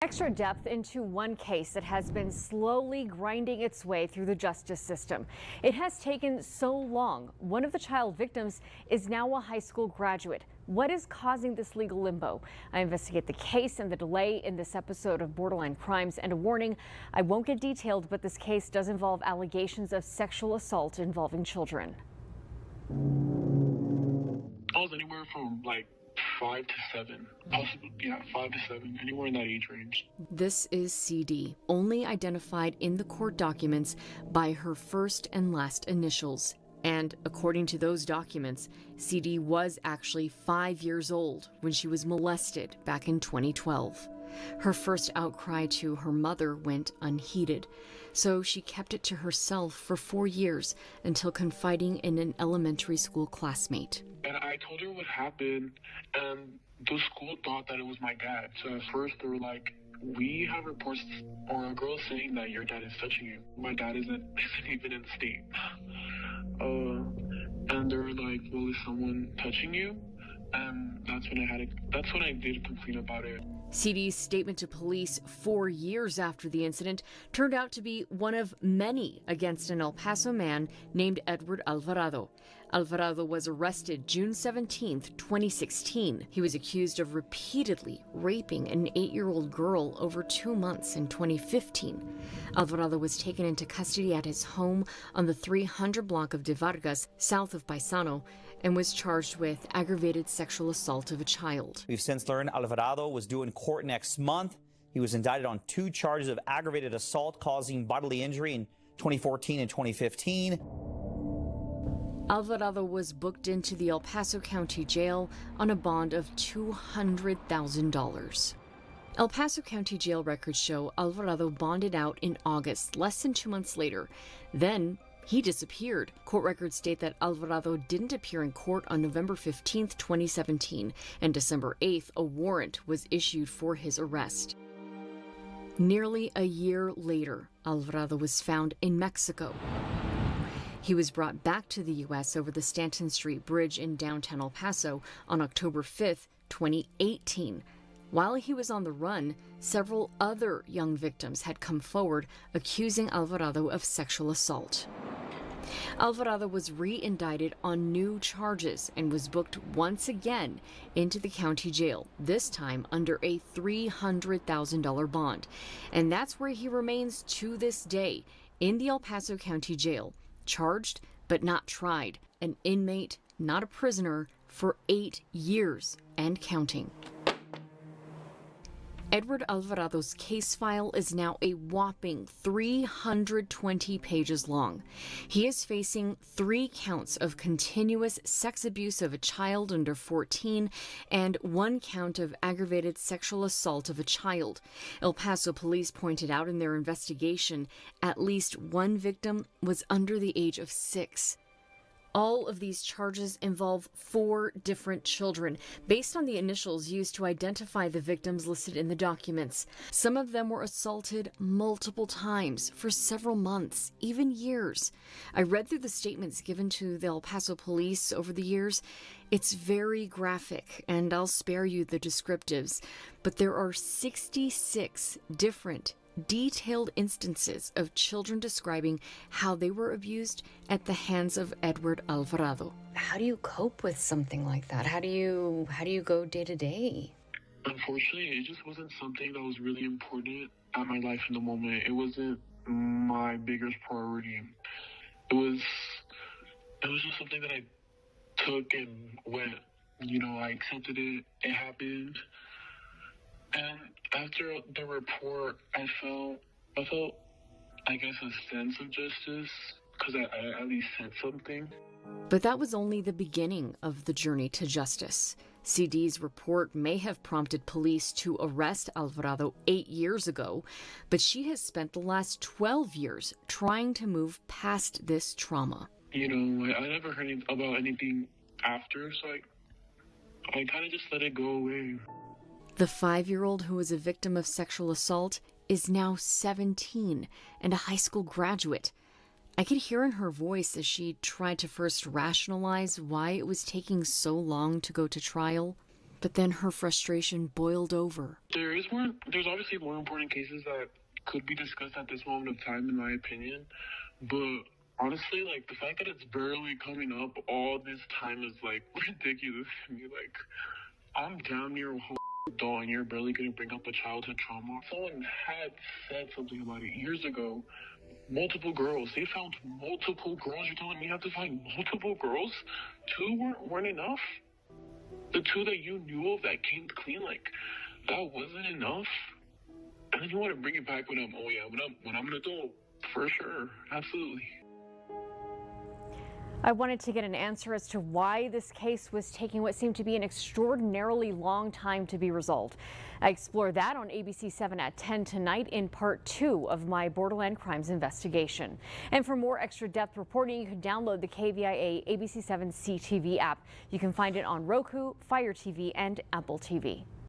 Extra depth into one case that has been slowly grinding its way through the justice system. It has taken so long. One of the child victims is now a high school graduate. What is causing this legal limbo? I investigate the case and the delay in this episode of Borderline Crimes. And a warning, I won't get detailed, but this case does involve allegations of sexual assault involving children. I was anywhere from like 5 to 7, possibly, 5 to 7, anywhere in that age range. This is CD, only identified in the court documents by her first and last initials. And according to those documents, CD was actually 5 years old when she was molested back in 2012. Her first outcry to her mother went unheeded, so she kept it to herself for 4 years until confiding in an elementary school classmate. And I told her what happened, and the school thought that it was my dad. So at first they were like, we have reports or a girl saying that your dad is touching you. My dad isn't even in the state. And they were like, well, is someone touching you? And that's when I did complain about it. CD's statement to police 4 years after the incident turned out to be one of many against an El Paso man named Edward Alvarado. Alvarado was arrested June 17, 2016. He was accused of repeatedly raping an 8-year-old girl over 2 months in 2015. Alvarado was taken into custody at his home on the 300 block of De Vargas, south of Paisano, and was charged with aggravated sexual assault of a child. We've since learned Alvarado was due in court next month. He was indicted on 2 charges of aggravated assault causing bodily injury in 2014 and 2015. Alvarado was booked into the El Paso County Jail on a bond of $200,000. El Paso County Jail records show Alvarado bonded out in August, less than 2 months later. Then he disappeared. Court records state that Alvarado didn't appear in court on November 15, 2017, and December 8th, a warrant was issued for his arrest. Nearly a year later, Alvarado was found in Mexico. He was brought back to the U.S. over the Stanton Street Bridge in downtown El Paso on October 5, 2018. While he was on the run, several other young victims had come forward accusing Alvarado of sexual assault. Alvarado was re-indicted on new charges and was booked once again into the county jail, this time under a $300,000 bond. And that's where he remains to this day, in the El Paso County Jail, charged but not tried, an inmate, not a prisoner, for 8 years and counting. Edward Alvarado's case file is now a whopping 320 pages long. He is facing 3 counts of continuous sex abuse of a child under 14 and 1 count of aggravated sexual assault of a child. El Paso police pointed out in their investigation at least 1 victim was under the age of 6. All of these charges involve 4 different children, based on the initials used to identify the victims listed in the documents. Some of them were assaulted multiple times for several months, even years. I read through the statements given to the El Paso police over the years. It's very graphic, and I'll spare you the descriptives, but there are 66 different detailed instances of children describing how they were abused at the hands of Edward Alvarado. How do you cope with something like that? How do you go day to day? Unfortunately, it just wasn't something that was really important at my life in the moment. It wasn't my biggest priority. It was just something that I took and went. I accepted it. It happened. And after the report, I felt, I guess, a sense of justice, because I at least said something. But that was only the beginning of the journey to justice. CD's report may have prompted police to arrest Alvarado 8 years ago, but she has spent the last 12 years trying to move past this trauma. I never heard about anything after, so I kind of just let it go away. The 5-year-old who was a victim of sexual assault is now 17 and a high school graduate. I could hear in her voice as she tried to first rationalize why it was taking so long to go to trial. But then her frustration boiled over. There's obviously more important cases that could be discussed at this moment of time, in my opinion. But honestly, like, the fact that it's barely coming up all this time is, like, ridiculous to me. Like, I'm damn near a whole adult and you're barely going to bring up a childhood trauma. Someone had said something about it years ago. Multiple girls. They found multiple girls. You're telling me you have to find multiple girls? Two weren't enough? The two that you knew of that came clean, like, that wasn't enough? And then you want to bring it back when I'm an adult. For sure. Absolutely. I wanted to get an answer as to why this case was taking what seemed to be an extraordinarily long time to be resolved. I explore that on ABC 7 at 10 tonight in part 2 of my Borderland Crimes investigation. And for more extra depth reporting, you can download the KVIA ABC 7 CTV app. You can find it on Roku, Fire TV, and Apple TV.